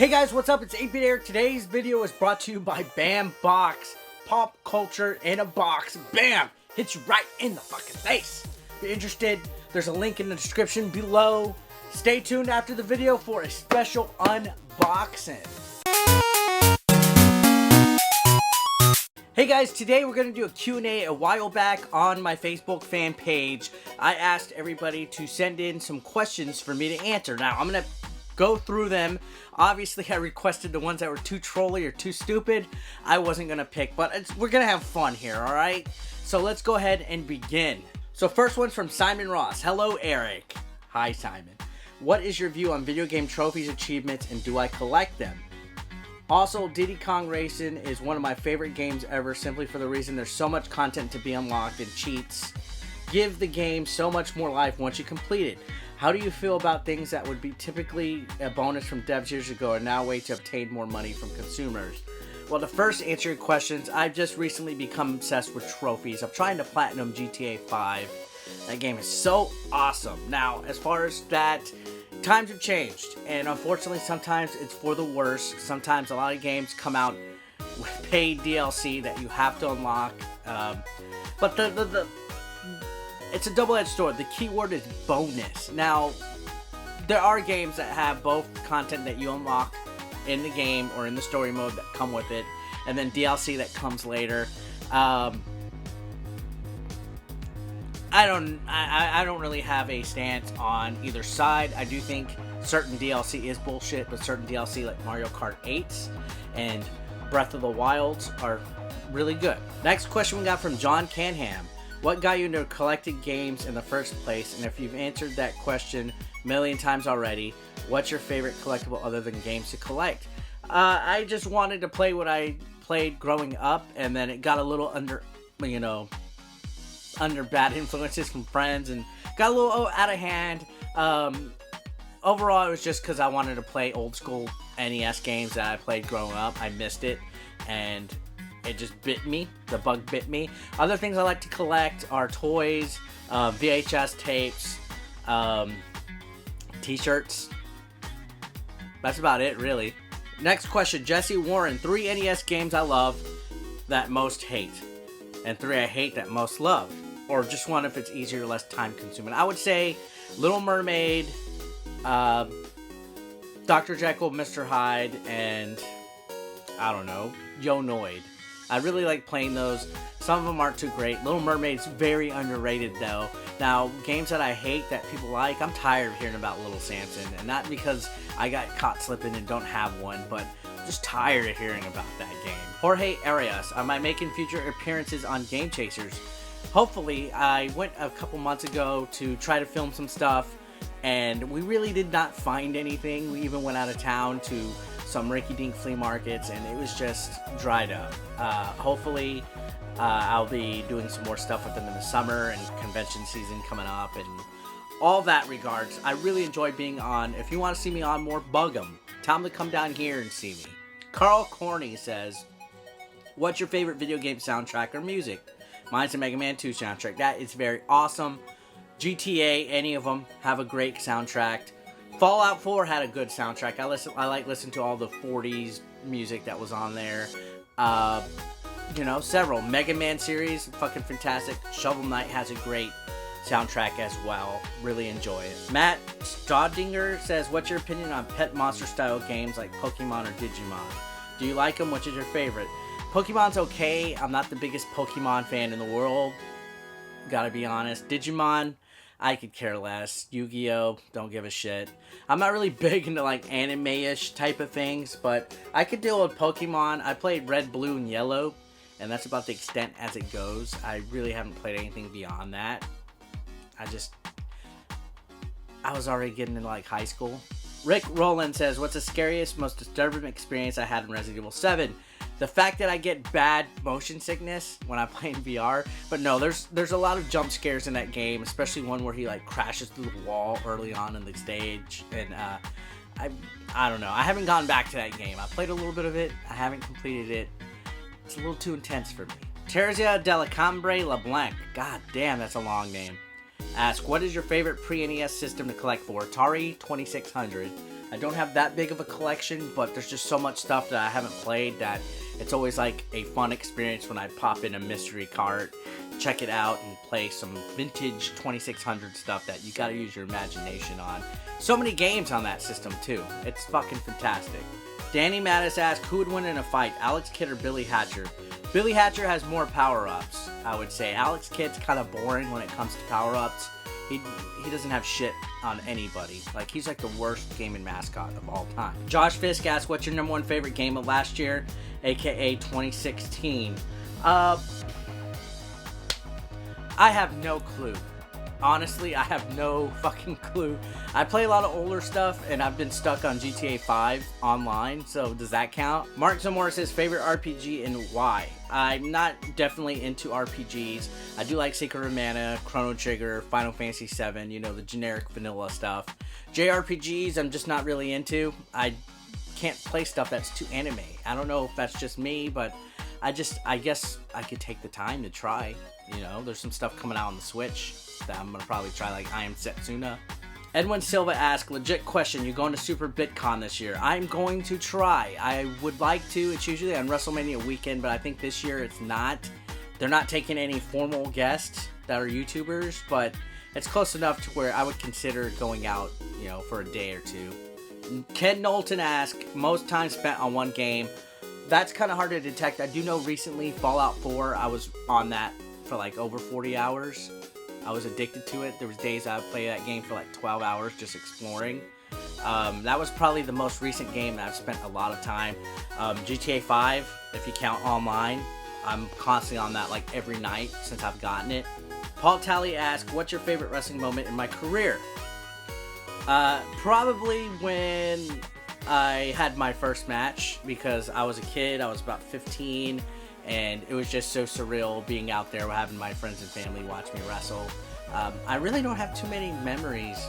Hey guys, what's up? It's 8-Bit Eric. Today's video is brought to you by Bam Box. Pop culture in a box. Bam! Hits you right in the fucking face. If you're interested, there's a link in the description below. Stay tuned after the video for a special unboxing. Hey guys, today we're going to do a Q&A. A while back on my Facebook fan page, I asked everybody to send in some questions for me to answer. Now, I'm going to go through them. Obviously, I requested the ones that were too trolly or too stupid. I wasn't going to pick, but we're going to have fun here, alright? So let's go ahead and begin. So first one's from Simon Ross. Hello, Eric. Hi, Simon. What is your view on video game trophies, achievements, and do I collect them? Also, Diddy Kong Racing is one of my favorite games ever, simply for the reason there's so much content to be unlocked and cheats give the game so much more life once you complete it. How do you feel about things that would be typically a bonus from devs years ago and now a way to obtain more money from consumers? Well, to first answer your questions, I've just recently become obsessed with trophies. I'm trying to platinum GTA 5. That game is so awesome. Now, as far as that, times have changed, and unfortunately sometimes it's for the worse. Sometimes a lot of games come out with paid DLC that you have to unlock, but it's a double-edged sword. The key word is bonus. Now, there are games that have both content that you unlock in the game or in the story mode that come with it, and then DLC that comes later. I don't really have a stance on either side. I do think certain DLC is bullshit, but certain DLC like Mario Kart 8s and Breath of the Wilds are really good. Next question we got from John Canham. What got you into collecting games in the first place? And if you've answered that question a million times already, what's your favorite collectible other than games to collect? I just wanted to play what I played growing up, and then it got a little under bad influences from friends and got a little out of hand. Overall, it was just because I wanted to play old school NES games that I played growing up. I missed it, and it just bit me. The bug bit me. Other things I like to collect are toys, VHS tapes, t-shirts. That's about it, really. Next question, Jesse Warren. 3 NES games I love that most hate, and 3 I hate that most love. Or just one if it's easier or less time consuming. I would say Little Mermaid, Dr. Jekyll, Mr. Hyde, and I don't know, Yo Noid. I really like playing those. Some of them aren't too great. Little Mermaid's very underrated though. Now, games that I hate that people like, I'm tired of hearing about Little Samson. And not because I got caught slipping and don't have one, but I'm just tired of hearing about that game. Jorge Arias, am I making future appearances on Game Chasers? Hopefully. I went a couple months ago to try to film some stuff, and we really did not find anything. We even went out of town to some rinky-dink flea markets, and it was just dried up. Hopefully, I'll be doing some more stuff with them in the summer and convention season coming up and all that regards. I really enjoy being on. If you want to see me on more, bug them. Tell them to come down here and see me. Carl Corney says, what's your favorite video game soundtrack or music? Mine's the Mega Man 2 soundtrack. That is very awesome. GTA, any of them, have a great soundtrack. Fallout 4 had a good soundtrack. I like listening to all the 40s music that was on there. Several. Mega Man series, fucking fantastic. Shovel Knight has a great soundtrack as well. Really enjoy it. Matt Staudinger says, what's your opinion on pet monster style games like Pokemon or Digimon? Do you like them? Which is your favorite? Pokemon's okay. I'm not the biggest Pokemon fan in the world. Gotta be honest. Digimon, I could care less. Yu-Gi-Oh! Don't give a shit. I'm not really big into like anime-ish type of things, but I could deal with Pokemon. I played Red, Blue, and Yellow, and that's about the extent as it goes. I really haven't played anything beyond that. I was already getting into like high school. Rick Rowland says, what's the scariest, most disturbing experience I had in Resident Evil 7? The fact that I get bad motion sickness when I play in VR. But no, there's a lot of jump scares in that game, especially one where he like crashes through the wall early on in the stage. And I don't know. I haven't gone back to that game. I played a little bit of it. I haven't completed it. It's a little too intense for me. Terzia de la Cambre LeBlanc. God damn, that's a long name. Ask, what is your favorite pre-NES system to collect for? Atari 2600, I don't have that big of a collection, but there's just so much stuff that I haven't played that it's always like a fun experience when I pop in a mystery cart, check it out, and play some vintage 2600 stuff that you gotta use your imagination on. So many games on that system too. It's fucking fantastic. Danny Mattis asked, who would win in a fight, Alex Kidd or Billy Hatcher? Billy Hatcher has more power-ups, I would say. Alex Kidd's kind of boring when it comes to power-ups. He doesn't have shit on anybody. Like, he's like the worst gaming mascot of all time. Josh Fisk asked, what's your #1 favorite game of last year, aka 2016? I have no clue. Honestly, I have no fucking clue. I play a lot of older stuff, and I've been stuck on GTA 5 online, so does that count? Mark Zamora says, favorite RPG and why? I'm not definitely into RPGs. I do like Secret of Mana, Chrono Trigger, Final Fantasy VII, you know, the generic vanilla stuff. JRPGs, I'm just not really into. I can't play stuff that's too anime. I don't know if that's just me, but I guess I could take the time to try. You know, there's some stuff coming out on the Switch that I'm gonna probably try, like I Am Setsuna. Edwin Silva asked, legit question, you going to Super BitCon this year? I'm going to try. I would like to. It's usually on WrestleMania weekend, but I think this year it's not. They're not taking any formal guests that are YouTubers, but it's close enough to where I would consider going out, you know, for a day or two. Ken Knowlton asked, most time spent on one game. That's kind of hard to detect. I do know recently Fallout 4, I was on that for like over 40 hours. I was addicted to it. There was days I would play that game for like 12 hours just exploring. That was probably the most recent game that I've spent a lot of time. GTA 5, if you count online, I'm constantly on that like every night since I've gotten it. Paul Talley asked, what's your favorite wrestling moment in my career? Probably when I had my first match, because I was a kid, I was about 15, and it was just so surreal being out there having my friends and family watch me wrestle. I really don't have too many memories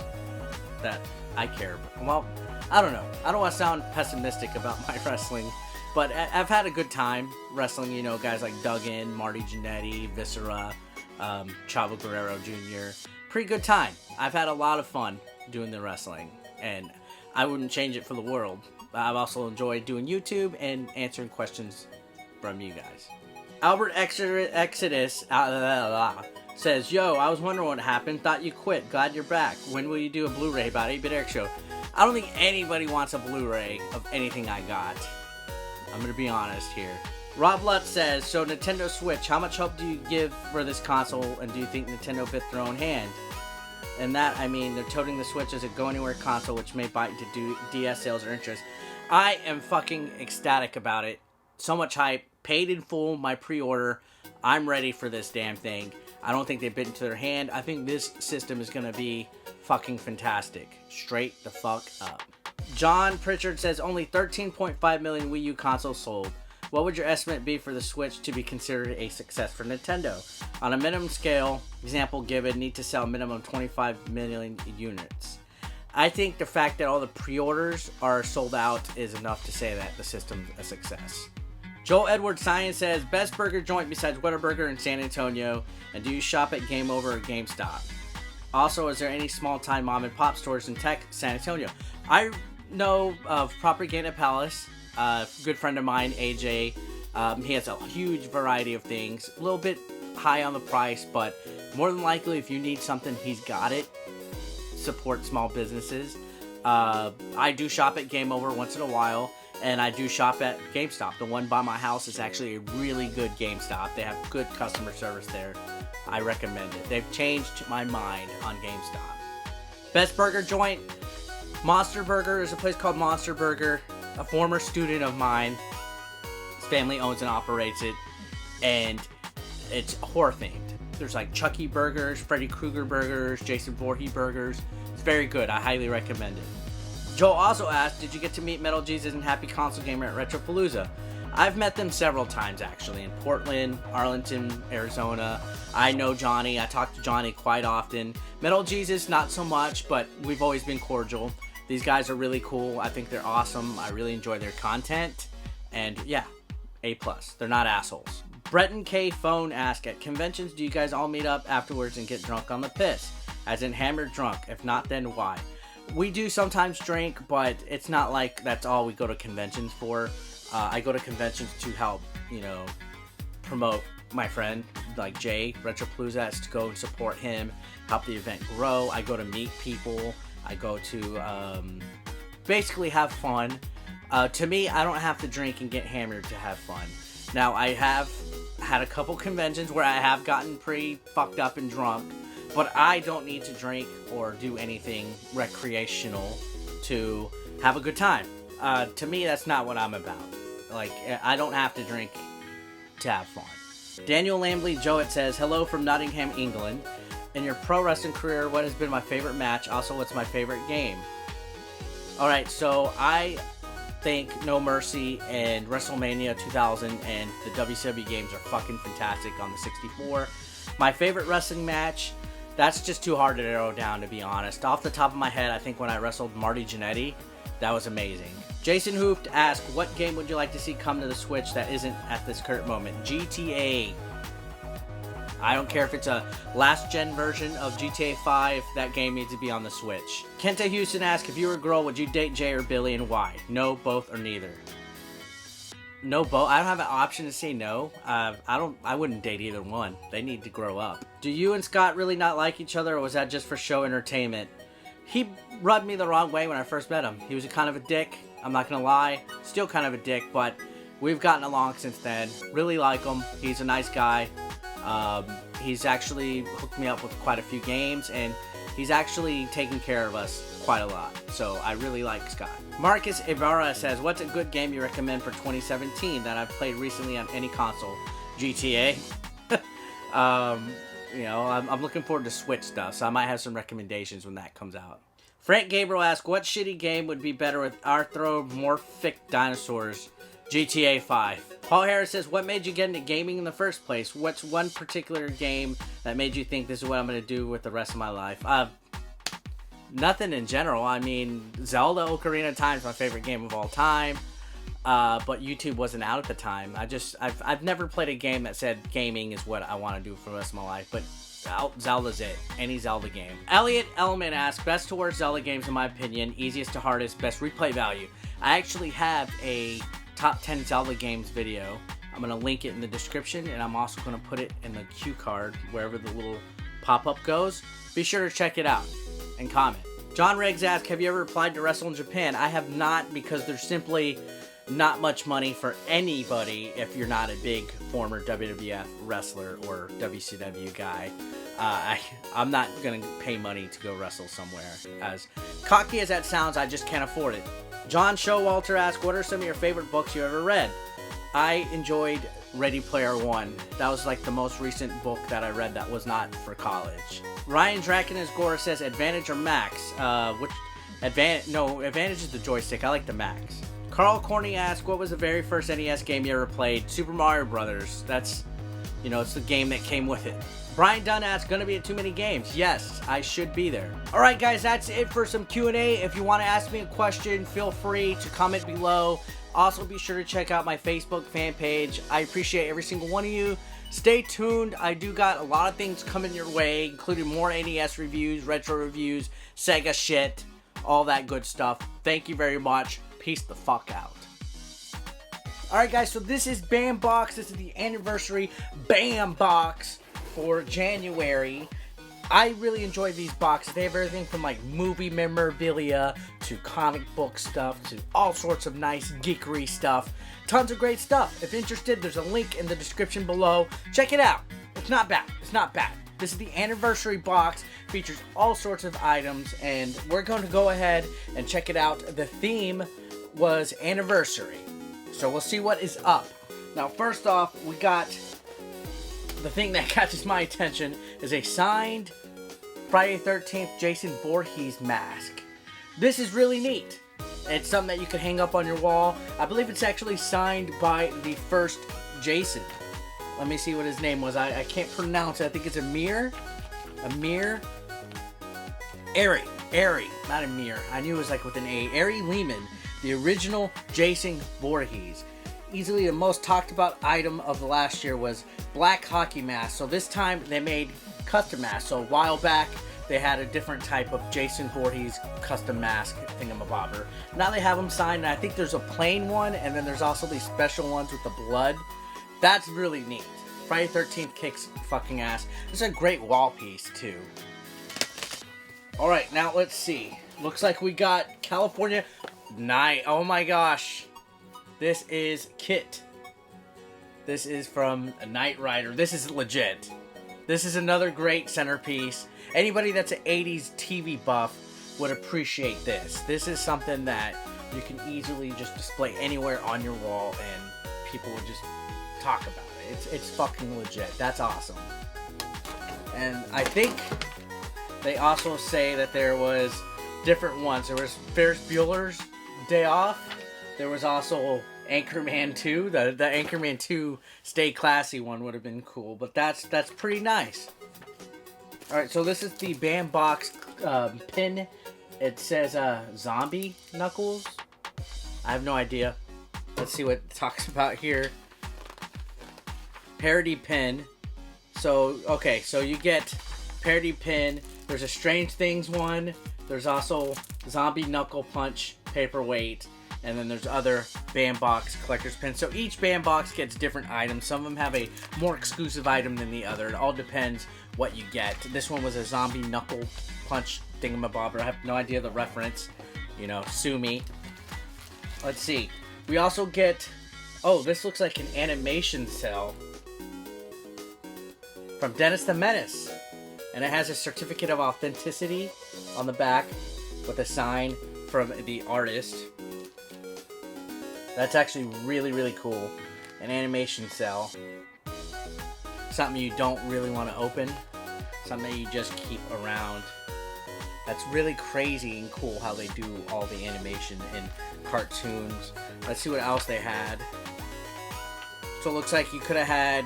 that I care about. Well, I don't know. I don't want to sound pessimistic about my wrestling, but I've had a good time wrestling, you know, guys like Duggan, Marty Jannetty, Viscera, Chavo Guerrero Jr. Pretty good time. I've had a lot of fun doing the wrestling, and I wouldn't change it for the world. I've also enjoyed doing YouTube and answering questions from you guys. Albert Exodus says, yo, I was wondering what happened. Thought you quit. Glad you're back. When will you do a Blu-ray about 8-Bit Eric Show? I don't think anybody wants a Blu-ray of anything I got. I'm going to be honest here. Rob Lutz says, so Nintendo Switch, how much hope do you give for this console, and do you think Nintendo bit their own hand? And that, I mean, they're toting the Switch as a go-anywhere console, which may bite into DS sales or interest. I am fucking ecstatic about it. So much hype. Paid in full my pre-order. I'm ready for this damn thing. I don't think they've bit into their hand. I think this system is going to be fucking fantastic. Straight the fuck up. John Pritchard says, only 13.5 million Wii U consoles sold. What would your estimate be for the Switch to be considered a success for Nintendo? On a minimum scale, example given, need to sell minimum 25 million units. I think the fact that all the pre-orders are sold out is enough to say that the system's a success. Joel Edward Science says, best burger joint besides Whataburger in San Antonio, and do you shop at Game Over or GameStop? Also, is there any small-time mom-and-pop stores in San Antonio? I know of Propaganda Palace. Good friend of mine, AJ, he has a huge variety of things. A little bit high on the price, but more than likely, if you need something, he's got it. Support small businesses. I do shop at Game Over once in a while, and I do shop at GameStop. The one by my house is actually a really good GameStop. They have good customer service there. I recommend it. They've changed my mind on GameStop. Best burger joint, Monster Burger. There's a place called Monster Burger. A former student of mine, his family owns and operates it, and it's horror themed. There's like Chucky burgers, Freddy Krueger burgers, Jason Voorhees burgers. It's very good. I highly recommend it. Joel also asked, did you get to meet Metal Jesus and Happy Console Gamer at Retropalooza? I've met them several times actually, in Portland, Arlington, Arizona. I know Johnny. I talk to Johnny quite often. Metal Jesus, not so much, but we've always been cordial. These guys are really cool. I think they're awesome. I really enjoy their content. And yeah, A+. They're not assholes. Breton K. Phone asked, at conventions, do you guys all meet up afterwards and get drunk on the piss? As in hammered drunk. If not, then why? We do sometimes drink, but it's not like that's all we go to conventions for. I go to conventions to help, promote my friend, like Jay, Retropalooza, to go and support him, help the event grow. I go to meet people. I go to basically have fun. To me, I don't have to drink and get hammered to have fun. Now, I have had a couple conventions where I have gotten pretty fucked up and drunk, but I don't need to drink or do anything recreational to have a good time. To me, that's not what I'm about. Like, I don't have to drink to have fun. Daniel Lambley Jowett says, hello from Nottingham, England. In your pro wrestling career, what has been my favorite match? Also, what's my favorite game? Alright, so I think No Mercy and WrestleMania 2000 and the WCW games are fucking fantastic on the 64. My favorite wrestling match, that's just too hard to narrow down, to be honest. Off the top of my head, I think when I wrestled Marty Jannetty, that was amazing. Jason Hooft asked, what game would you like to see come to the Switch that isn't at this current moment? GTA. I don't care if it's a last-gen version of GTA 5, that game needs to be on the Switch. Kenta Houston asked, if you were a girl, would you date Jay or Billy and why? No, both, or neither. No, both. I don't have an option to say no. I wouldn't date either one. They need to grow up. Do you and Scott really not like each other, or was that just for show entertainment? He rubbed me the wrong way when I first met him. He was kind of a dick. I'm not gonna lie. Still kind of a dick, but we've gotten along since then. Really like him. He's a nice guy. He's actually hooked me up with quite a few games, and he's actually taken care of us quite a lot. So I really like Scott. Marcus Ibarra says, what's a good game you recommend for 2017 that I've played recently on any console? GTA. I'm looking forward to Switch stuff, so I might have some recommendations when that comes out. Frank Gabriel asks, what shitty game would be better with anthropomorphic dinosaurs? GTA 5. Paul Harris says, what made you get into gaming in the first place? What's one particular game that made you think this is what I'm going to do with the rest of my life? Nothing in general. I mean, Zelda Ocarina of Time is my favorite game of all time. But YouTube wasn't out at the time. I've never played a game that said gaming is what I want to do for the rest of my life. But Zelda's it. Any Zelda game. Elliot Elman asks, best to worst Zelda games in my opinion. Easiest to hardest. Best replay value. I actually have a top 10 Zelda games video. I'm going to link it in the description, and I'm also going to put it in the cue card wherever the little pop-up goes. Be sure to check it out and comment. John Riggs asks, have you ever applied to wrestle in Japan? I have not, because there's simply not much money for anybody if you're not a big former WWF wrestler or WCW guy. I'm not going to pay money to go wrestle somewhere. As cocky as that sounds, I just can't afford it. John Showalter asks, what are some of your favorite books you ever read? I enjoyed Ready Player One. That was like the most recent book that I read that was not for college. Ryan Drakenus Gore says, Advantage or Max? Advantage is the joystick. I like the Max. Carl Corney asks, what was the very first NES game you ever played? Super Mario Brothers. That's, it's the game that came with it. Brian Dunn asks, gonna be at too many games? Yes, I should be there. Alright guys, that's it for some Q&A. If you want to ask me a question, feel free to comment below. Also, be sure to check out my Facebook fan page. I appreciate every single one of you. Stay tuned. I do got a lot of things coming your way, including more NES reviews, retro reviews, Sega shit, all that good stuff. Thank you very much. Peace the fuck out. Alright guys, so this is BAM Box. This is the anniversary BAM Box for January. I really enjoy these boxes. They have everything from like movie memorabilia to comic book stuff to all sorts of nice geekery stuff. Tons of great stuff. If interested, there's a link in the description below. Check it out. It's not bad. It's not bad. This is the anniversary box. Features all sorts of items, and we're going to go ahead and check it out. The theme was anniversary, so we'll see what is up. Now, first off, we got the thing that catches my attention is a signed Friday the 13th Jason Voorhees mask. This is really neat. It's something that you can hang up on your wall. I believe it's actually signed by the first Jason. Let me see what his name was. I can't pronounce it. I think it's Amir. Ari, not Amir. I knew it was like with an A. Ari Lehman, the original Jason Voorhees. Easily the most talked about item of the last year was black hockey mask. So this time they made custom masks. So a while back they had a different type of Jason Voorhees custom mask thingamabobber. Now they have them signed, and I think there's a plain one, and then there's also these special ones with the blood. That's really neat. Friday 13th kicks fucking ass. This is a great wall piece, too. Alright, now let's see. Looks like we got California Night. Oh my gosh. This is Kit. This is from Knight Rider. This is legit. This is another great centerpiece. Anybody that's an 80s TV buff would appreciate this. This is something that you can easily just display anywhere on your wall and people would just talk about it. It's fucking legit. That's awesome. And I think they also say that there was different ones. There was Ferris Bueller's Day Off. There was also Anchorman 2. The Anchorman 2 Stay Classy one would have been cool, but that's pretty nice. Alright, so this is the Bandbox pin. It says Zombie Knuckles. I have no idea. Let's see what it talks about here. Parody pin. So, okay, so you get parody pin. There's a Strange Things one. There's also Zombie Knuckle Punch paperweight. And then there's other Bandbox collector's pins. So each Bandbox gets different items. Some of them have a more exclusive item than the other. It all depends what you get. This one was a Zombie Knuckle Punch thingamabobber. I have no idea the reference. You know, sue me. Let's see. We also get... Oh, this looks like an animation cell from Dennis the Menace. And it has a certificate of authenticity on the back with a sign from the artist. That's actually really, really cool. An animation cell. Something you don't really want to open. Something that you just keep around. That's really crazy and cool how they do all the animation in cartoons. Let's see what else they had. So it looks like you could have had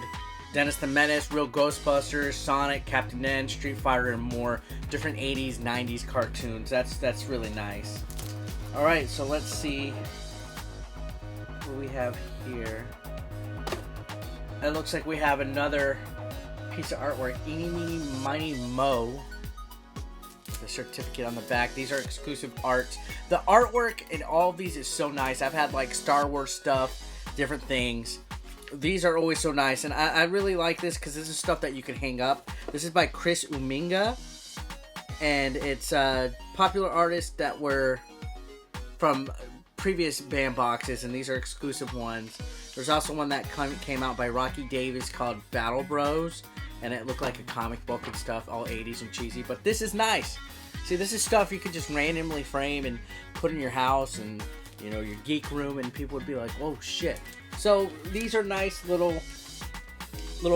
Dennis the Menace, Real Ghostbusters, Sonic, Captain N, Street Fighter, and more different 80s, 90s cartoons. That's really nice. Alright, so let's see what we have here. It looks like we have another piece of artwork. Eeny, Meeny, Miny, Mo. The certificate on the back. These are exclusive art. The artwork in all of these is so nice. I've had like Star Wars stuff, different things. These are always so nice, and I really like this because this is stuff that you can hang up. This is by Chris Uminga, and it's popular artists that were from previous Bandboxes, and these are exclusive ones. There's also one that came out by Rocky Davis called Battle Bros, and it looked like a comic book and stuff, all 80s and cheesy, but this is nice. See, this is stuff you could just randomly frame and put in your house and, you know, your geek room, and people would be like, whoa, shit. So these are nice little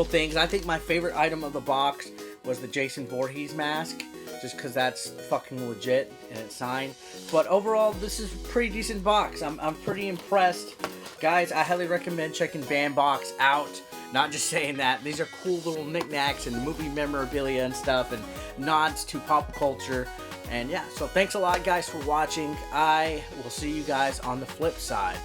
things. I think my favorite item of the box was the Jason Voorhees mask, just because that's fucking legit and it's signed. But overall, this is a pretty decent box. I'm pretty impressed. Guys, I highly recommend checking Bandbox out. Not just saying that. These are cool little knickknacks and movie memorabilia and stuff and nods to pop culture. And yeah, so thanks a lot, guys, for watching. I will see you guys on the flip side.